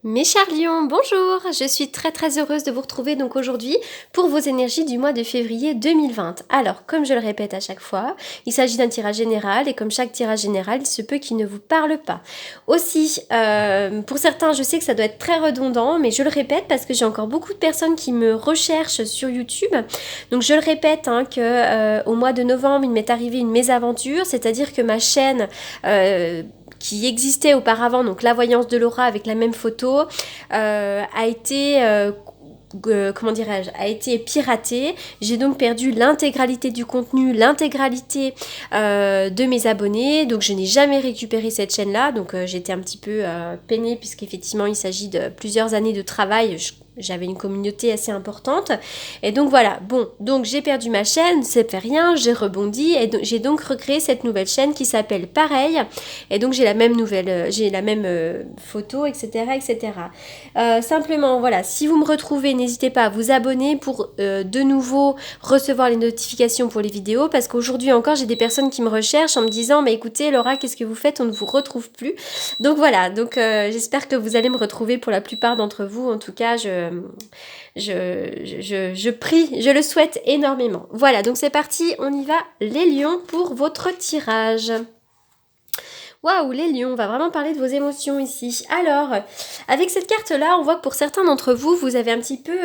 Mes chers lions, bonjour! Je suis très heureuse de vous retrouver donc aujourd'hui pour vos énergies du mois de février 2020. Alors, comme je le répète à chaque fois, il s'agit d'un tirage général et comme chaque tirage général, il se peut qu'il ne vous parle pas. Aussi, pour certains, je sais que ça doit être très redondant, mais je le répète parce que j'ai encore beaucoup de personnes qui me recherchent sur YouTube. Donc je le répète au mois de novembre, il m'est arrivé une mésaventure, c'est-à-dire que ma chaîne qui existait auparavant, donc la voyance de Laura avec la même photo, a été comment dirais-je, a été piratée. J'ai donc perdu l'intégralité du contenu, l'intégralité de mes abonnés. Donc je n'ai jamais récupéré cette chaîne-là. Donc j'étais un petit peu peinée puisqu'effectivement il s'agit de plusieurs années de travail. J'avais une communauté assez importante. Et donc voilà, bon, donc j'ai perdu ma chaîne, c'est fait rien, j'ai rebondi et j'ai donc recréé cette nouvelle chaîne qui s'appelle Pareil. Et donc j'ai la même j'ai la même photo, etc. etc. Simplement, voilà, si vous me retrouvez, n'hésitez pas à vous abonner pour de nouveau recevoir les notifications pour les vidéos parce qu'aujourd'hui encore, j'ai des personnes qui me recherchent en me disant mais écoutez Laura, qu'est-ce que vous faites? On ne vous retrouve plus. Donc voilà, donc j'espère que vous allez me retrouver pour la plupart d'entre vous. En tout cas, je prie, je le souhaite énormément. Voilà, donc c'est parti, on y va les lions pour votre tirage. Waouh, les lions, on va vraiment parler de vos émotions ici. Alors, avec cette carte-là, on voit que pour certains d'entre vous, vous avez un petit peu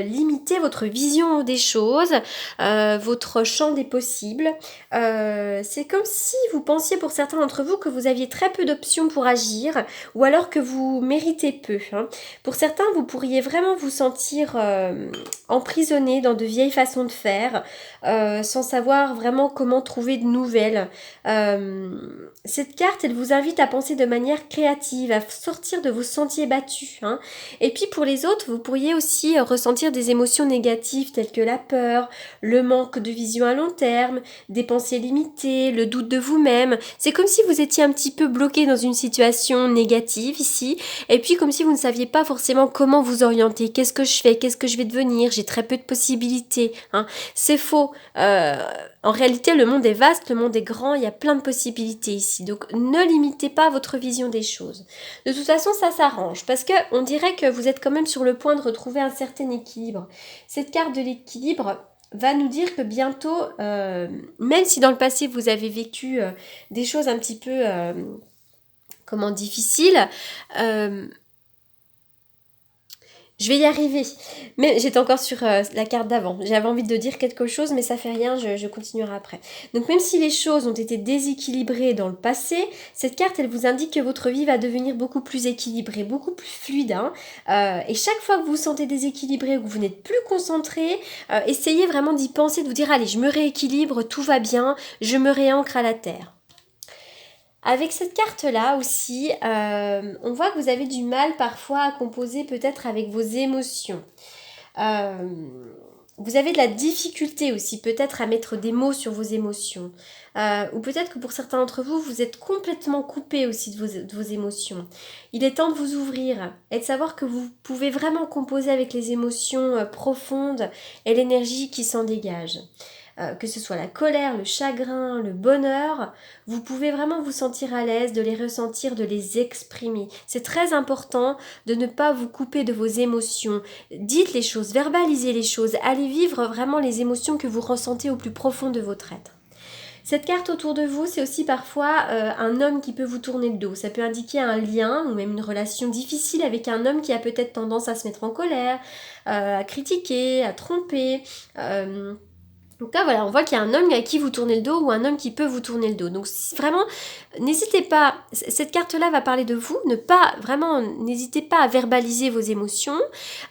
limité votre vision des choses, votre champ des possibles. C'est comme si vous pensiez pour certains d'entre vous que vous aviez très peu d'options pour agir, ou alors que vous méritez peu. Hein. Pour certains, vous pourriez vraiment vous sentir emprisonné dans de vieilles façons de faire, sans savoir vraiment comment trouver de nouvelles. Cette carte, elle vous invite à penser de manière créative, à sortir de vos sentiers battus. Hein. Et puis pour les autres, vous pourriez aussi ressentir des émotions négatives telles que la peur, le manque de vision à long terme, des pensées limitées, le doute de vous-même. C'est comme si vous étiez un petit peu bloqué dans une situation négative ici, et puis comme si vous ne saviez pas forcément comment vous orienter. Qu'est-ce que je fais? Qu'est-ce que je vais devenir? J'ai très peu de possibilités. Hein. C'est faux. En réalité, le monde est vaste, le monde est grand, il y a plein de possibilités ici. Donc, ne limitez pas votre vision des choses. De toute façon, ça s'arrange parce que on dirait que vous êtes quand même sur le point de retrouver un certain équilibre. Cette carte de l'équilibre va nous dire que bientôt, même si dans le passé vous avez vécu des choses un petit peu, difficiles, je vais y arriver. Mais j'étais encore sur la carte d'avant. J'avais envie de dire quelque chose, mais ça fait rien, je continuerai après. Donc même si les choses ont été déséquilibrées dans le passé, cette carte, elle vous indique que votre vie va devenir beaucoup plus équilibrée, beaucoup plus fluide. Hein. Et chaque fois que vous vous sentez déséquilibré ou que vous n'êtes plus concentré, essayez vraiment d'y penser, de vous dire, allez, je me rééquilibre, tout va bien, je me réancre à la terre. Avec cette carte-là aussi, on voit que vous avez du mal parfois à composer peut-être avec vos émotions. Vous avez de la difficulté aussi peut-être à mettre des mots sur vos émotions. Ou peut-être que pour certains d'entre vous, vous êtes complètement coupé aussi de vos émotions. Il est temps de vous ouvrir et de savoir que vous pouvez vraiment composer avec les émotions profondes et l'énergie qui s'en dégage. Que ce soit la colère, le chagrin, le bonheur, vous pouvez vraiment vous sentir à l'aise de les ressentir, de les exprimer. C'est très important de ne pas vous couper de vos émotions. Dites les choses, verbalisez les choses, allez vivre vraiment les émotions que vous ressentez au plus profond de votre être. Cette carte autour de vous, c'est aussi parfois un homme qui peut vous tourner le dos. Ça peut indiquer un lien ou même une relation difficile avec un homme qui a peut-être tendance à se mettre en colère, à critiquer, à tromper. Donc là, voilà, on voit qu'il y a un homme à qui vous tournez le dos ou un homme qui peut vous tourner le dos. Donc vraiment, n'hésitez pas, cette carte-là va parler de vous, n'hésitez pas à verbaliser vos émotions,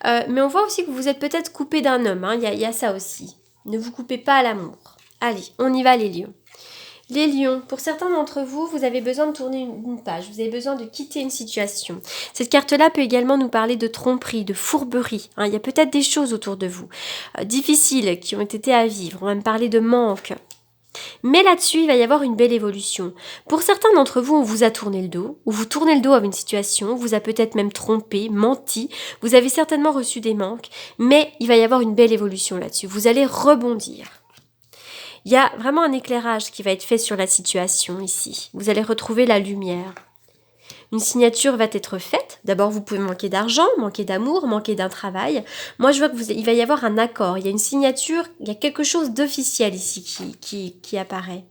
mais on voit aussi que vous êtes peut-être coupé d'un homme, hein, y a ça aussi. Ne vous coupez pas à l'amour. Allez, on y va les lions. Les lions, pour certains d'entre vous, vous avez besoin de tourner une page, vous avez besoin de quitter une situation. Cette carte-là peut également nous parler de tromperie, de fourberie. Hein. Il y a peut-être des choses autour de vous, difficiles, qui ont été à vivre. On va me parler de manque. Mais là-dessus, il va y avoir une belle évolution. Pour certains d'entre vous, on vous a tourné le dos, ou vous tournez le dos à une situation, vous a peut-être même trompé, menti, vous avez certainement reçu des manques, mais il va y avoir une belle évolution là-dessus. Vous allez rebondir. Il y a vraiment un éclairage qui va être fait sur la situation ici. Vous allez retrouver la lumière. Une signature va être faite. D'abord, vous pouvez manquer d'argent, manquer d'amour, manquer d'un travail. Moi, je vois il va y avoir un accord. Il y a une signature, il y a quelque chose d'officiel ici qui apparaît.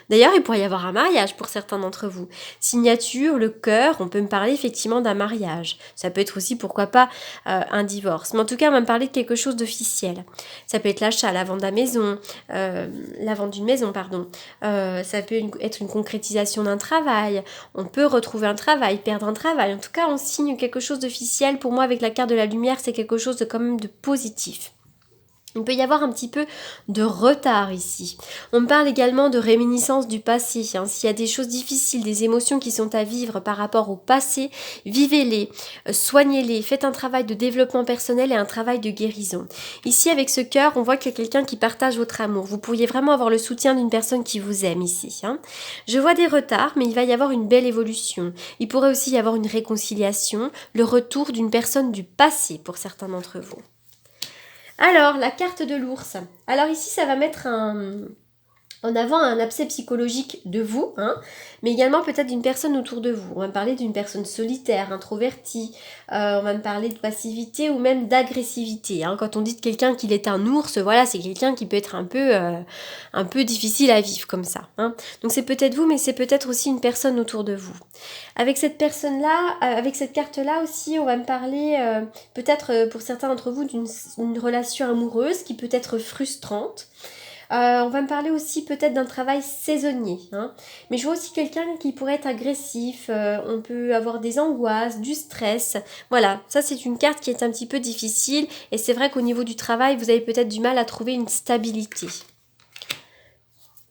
D'ailleurs, il pourrait y avoir un mariage pour certains d'entre vous. Signature, le cœur, on peut me parler effectivement d'un mariage. Ça peut être aussi, pourquoi pas, un divorce. Mais en tout cas, on va me parler de quelque chose d'officiel. Ça peut être l'achat, la vente de la maison, la vente d'une maison, pardon. Ça peut être une concrétisation d'un travail. On peut retrouver un travail, perdre un travail. En tout cas, on signe quelque chose d'officiel. Pour moi, avec la carte de la lumière, c'est quelque chose de quand même de positif. Il peut y avoir un petit peu de retard ici. On me parle également de réminiscence du passé. S'il y a des choses difficiles, des émotions qui sont à vivre par rapport au passé, vivez-les, soignez-les, faites un travail de développement personnel et un travail de guérison. Ici, avec ce cœur, on voit qu'il y a quelqu'un qui partage votre amour. Vous pourriez vraiment avoir le soutien d'une personne qui vous aime ici. Je vois des retards, mais il va y avoir une belle évolution. Il pourrait aussi y avoir une réconciliation, le retour d'une personne du passé pour certains d'entre vous. Alors, la carte de l'ours. Alors ici, ça va mettre en avant un abcès psychologique de vous, mais également peut-être d'une personne autour de vous. On va me parler d'une personne solitaire, introvertie, on va me parler de passivité ou même d'agressivité. Quand on dit de quelqu'un qu'il est un ours, voilà, c'est quelqu'un qui peut être un peu difficile à vivre comme ça. Donc c'est peut-être vous, mais c'est peut-être aussi une personne autour de vous. Avec cette personne-là, avec cette carte-là aussi, on va me parler peut-être pour certains d'entre vous d'une relation amoureuse qui peut être frustrante. On va me parler aussi peut-être d'un travail saisonnier. Mais je vois aussi quelqu'un qui pourrait être agressif. On peut avoir des angoisses, du stress. Voilà, ça c'est une carte qui est un petit peu difficile. Et c'est vrai qu'au niveau du travail, vous avez peut-être du mal à trouver une stabilité.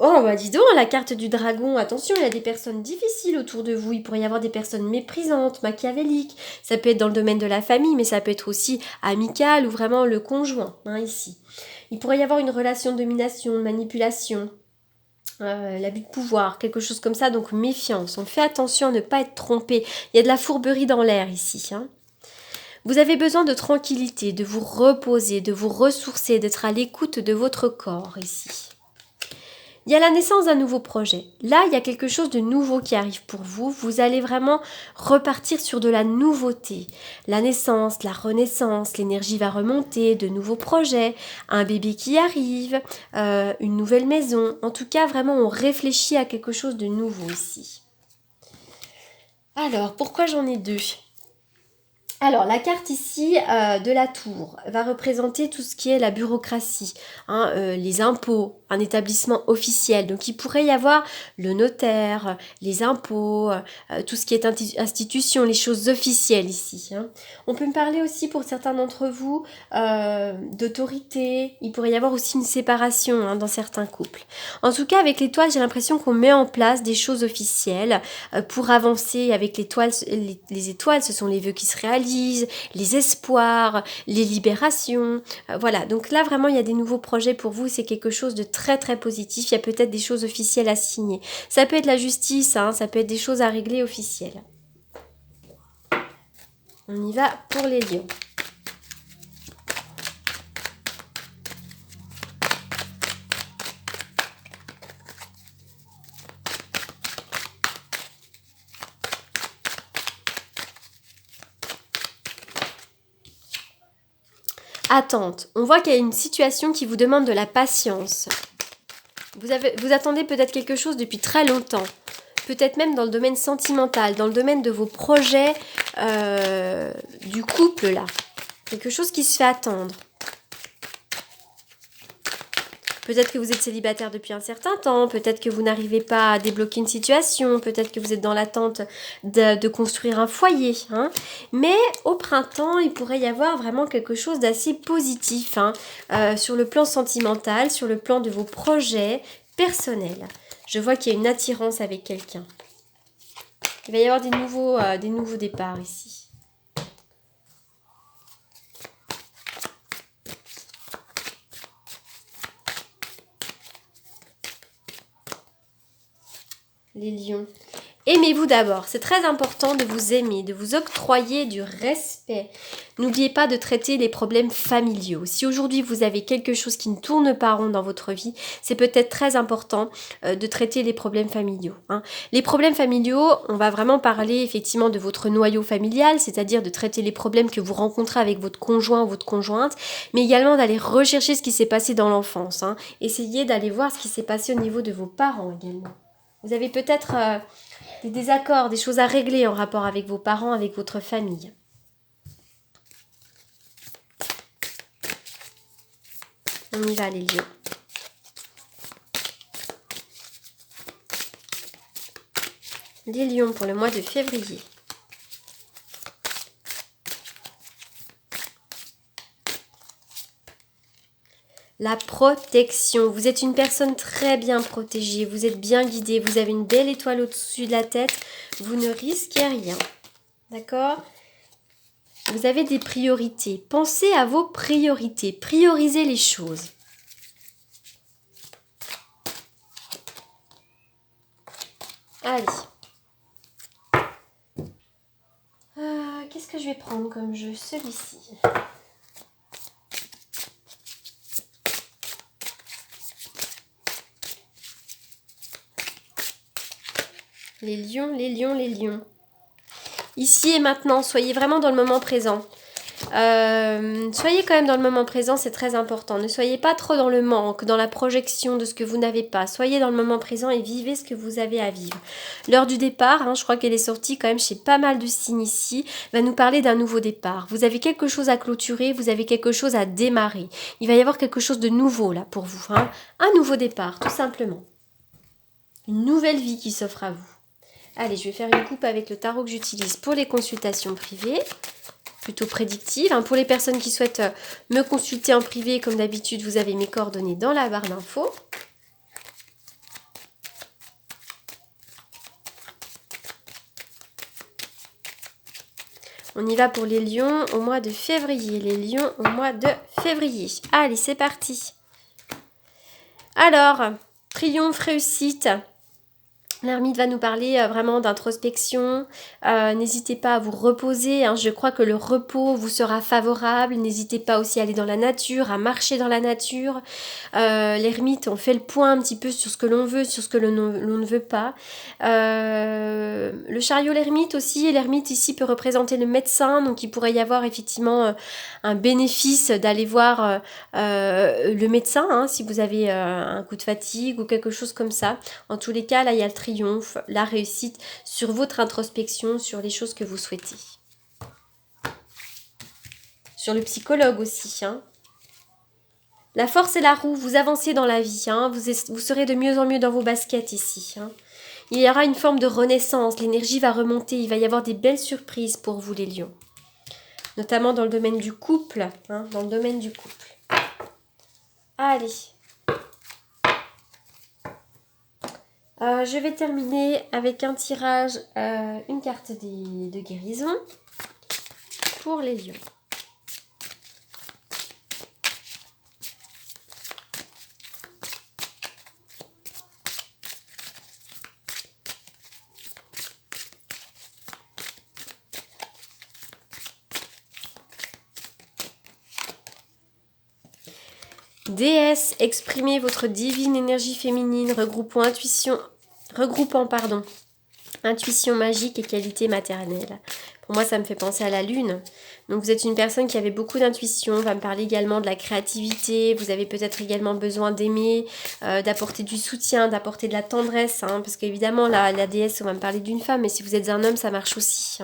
Oh, bah dis donc, la carte du dragon, attention, il y a des personnes difficiles autour de vous, il pourrait y avoir des personnes méprisantes, machiavéliques, ça peut être dans le domaine de la famille, mais ça peut être aussi amical ou vraiment le conjoint, ici. Il pourrait y avoir une relation de domination, de manipulation, l'abus de pouvoir, quelque chose comme ça, donc méfiance, on fait attention à ne pas être trompé, il y a de la fourberie dans l'air ici, Vous avez besoin de tranquillité, de vous reposer, de vous ressourcer, d'être à l'écoute de votre corps ici. Il y a la naissance d'un nouveau projet. Là, il y a quelque chose de nouveau qui arrive pour vous. Vous allez vraiment repartir sur de la nouveauté. La naissance, la renaissance, l'énergie va remonter, de nouveaux projets, un bébé qui arrive, une nouvelle maison. En tout cas, vraiment, on réfléchit à quelque chose de nouveau ici. Alors, pourquoi j'en ai deux ? Alors, la carte ici de la tour va représenter tout ce qui est la bureaucratie, les impôts, un établissement officiel. Donc, il pourrait y avoir le notaire, les impôts, tout ce qui est institution, les choses officielles ici. On peut me parler aussi pour certains d'entre vous d'autorité. Il pourrait y avoir aussi une séparation dans certains couples. En tout cas, avec l'étoile, j'ai l'impression qu'on met en place des choses officielles pour avancer avec l'étoile. Les étoiles, ce sont les vœux qui se réalisent, les espoirs, les libérations. Voilà, donc là vraiment il y a des nouveaux projets pour vous, c'est quelque chose de très très positif, il y a peut-être des choses officielles à signer. Ça peut être la justice, ça peut être des choses à régler officielles. On y va pour les lions. Attente. On voit qu'il y a une situation qui vous demande de la patience. Vous attendez peut-être quelque chose depuis très longtemps. Peut-être même dans le domaine sentimental, dans le domaine de vos projets du couple là. Quelque chose qui se fait attendre. Peut-être que vous êtes célibataire depuis un certain temps, peut-être que vous n'arrivez pas à débloquer une situation, peut-être que vous êtes dans l'attente de construire un foyer. Mais au printemps, il pourrait y avoir vraiment quelque chose d'assez positif sur le plan sentimental, sur le plan de vos projets personnels. Je vois qu'il y a une attirance avec quelqu'un. Il va y avoir des nouveaux départs ici. Les lions. Aimez-vous d'abord. C'est très important de vous aimer, de vous octroyer du respect. N'oubliez pas de traiter les problèmes familiaux. Si aujourd'hui vous avez quelque chose qui ne tourne pas rond dans votre vie, c'est peut-être très important de traiter les problèmes familiaux. Les problèmes familiaux, on va vraiment parler effectivement de votre noyau familial, c'est-à-dire de traiter les problèmes que vous rencontrez avec votre conjoint ou votre conjointe, mais également d'aller rechercher ce qui s'est passé dans l'enfance. Essayez d'aller voir ce qui s'est passé au niveau de vos parents également. Vous avez peut-être des désaccords, des choses à régler en rapport avec vos parents, avec votre famille. On y va les lions. Les lions pour le mois de février. La protection. Vous êtes une personne très bien protégée, vous êtes bien guidée, vous avez une belle étoile au-dessus de la tête, vous ne risquez rien. D'accord ? Vous avez des priorités. Pensez à vos priorités. Priorisez les choses. Allez. Qu'est-ce que je vais prendre comme jeu ? Celui-ci. Les lions, les lions, les lions. Ici et maintenant, soyez vraiment dans le moment présent. Soyez quand même dans le moment présent, c'est très important. Ne soyez pas trop dans le manque, dans la projection de ce que vous n'avez pas. Soyez dans le moment présent et vivez ce que vous avez à vivre. L'heure du départ, je crois qu'elle est sortie quand même chez pas mal de signes ici, va nous parler d'un nouveau départ. Vous avez quelque chose à clôturer, vous avez quelque chose à démarrer. Il va y avoir quelque chose de nouveau là pour vous. Un nouveau départ, tout simplement. Une nouvelle vie qui s'offre à vous. Allez, je vais faire une coupe avec le tarot que j'utilise pour les consultations privées, plutôt prédictives. Pour les personnes qui souhaitent me consulter en privé, comme d'habitude, vous avez mes coordonnées dans la barre d'infos. On y va pour les lions au mois de février. Les lions au mois de février. Allez, c'est parti. Alors, triomphe, réussite. L'ermite va nous parler vraiment d'introspection. N'hésitez pas à vous reposer. Je crois que le repos vous sera favorable. N'hésitez pas aussi à aller dans la nature, à marcher dans la nature. L'ermite, on fait le point un petit peu sur ce que l'on veut, sur ce que l'on ne veut pas. Le chariot, l'ermite aussi. Et l'ermite ici peut représenter le médecin. Donc il pourrait y avoir effectivement un bénéfice d'aller voir le médecin si vous avez un coup de fatigue ou quelque chose comme ça. En tous les cas, là, il y a le triomphe, la réussite sur votre introspection, sur les choses que vous souhaitez. Sur le psychologue aussi. La force et la roue, vous avancez dans la vie. Vous serez de mieux en mieux dans vos baskets ici. Il y aura une forme de renaissance, l'énergie va remonter, il va y avoir des belles surprises pour vous les lions. Notamment dans le domaine du couple. Dans le domaine du couple. Allez. Je vais terminer avec un tirage, une carte de guérison pour les lions. Déesse, exprimez votre divine énergie féminine, regroupant intuition magique et qualité maternelle. Pour moi, ça me fait penser à la lune. Donc vous êtes une personne qui avait beaucoup d'intuition, on va me parler également de la créativité, vous avez peut-être également besoin d'aimer, d'apporter du soutien, d'apporter de la tendresse, parce qu'évidemment, la déesse, on va me parler d'une femme, mais si vous êtes un homme, ça marche aussi.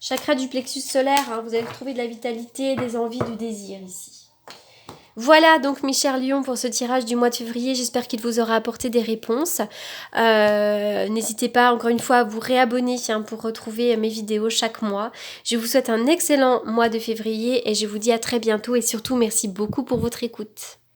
Chakra du plexus solaire, vous allez retrouver de la vitalité, des envies, du désir ici. Voilà donc mes chers lions pour ce tirage du mois de février, j'espère qu'il vous aura apporté des réponses. N'hésitez pas encore une fois à vous réabonner pour retrouver mes vidéos chaque mois. Je vous souhaite un excellent mois de février et je vous dis à très bientôt et surtout merci beaucoup pour votre écoute.